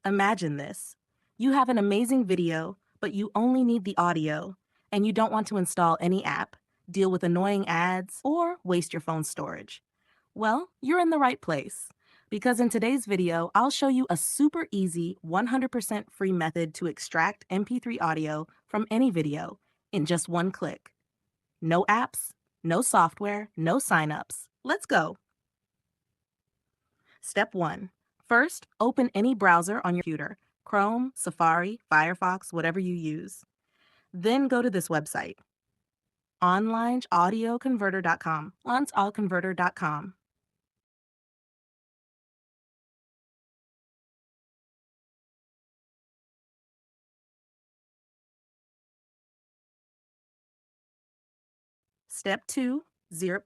Imagine this. You have an amazing video, but you only need the audio, and you don't want to install any app, deal with annoying ads, or waste your phone's storage. Well, you're in the right place. Because in today's video, I'll show you a super easy, 100% free method to extract MP3 audio from any video in just one click. No apps, no software, no signups. Let's go. Step 1. First, open any browser on your computer: Chrome, Safari, Firefox, whatever you use. Then go to this website, onlineaudioconverter.com. onlineaudioconverter.com. Step 2. Zero.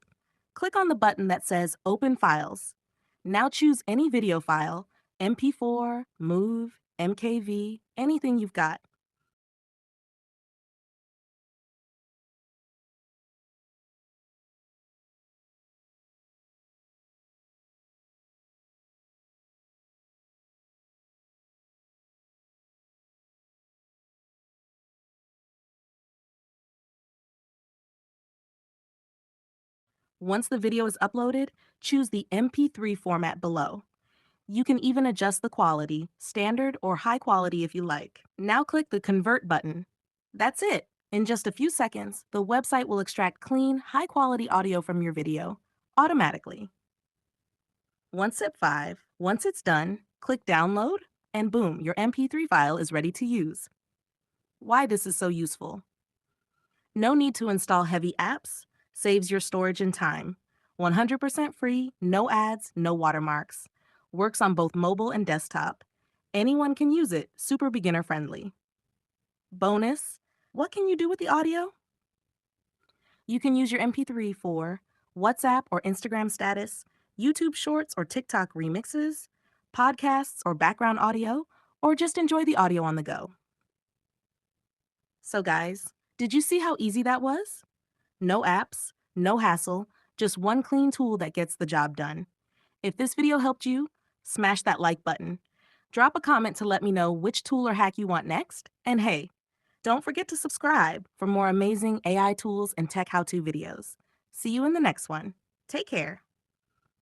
Click on the button that says Open Files. Now choose any video file: MP4, MOV, MKV, anything you've got. Once the video is uploaded, choose the MP3 format below. You can even adjust the quality, standard or high quality if you like. Now click the Convert button. That's it. In just a few seconds, the website will extract clean, high quality audio from your video automatically. Step 5. Once it's done, click Download, and boom, your MP3 file is ready to use. Why this is so useful? No need to install heavy apps, saves your storage and time. 100% free, no ads, no watermarks. Works on both mobile and desktop. Anyone can use it, super beginner friendly. Bonus, what can you do with the audio? You can use your MP3 for WhatsApp or Instagram status, YouTube shorts or TikTok remixes, podcasts or background audio, or just enjoy the audio on the go. So guys, did you see how easy that was? No apps, no hassle, just one clean tool that gets the job done. If this video helped you, smash that like button. Drop a comment to let me know which tool or hack you want next. And hey, don't forget to subscribe for more amazing AI tools and tech how-to videos. See you in the next one. Take care.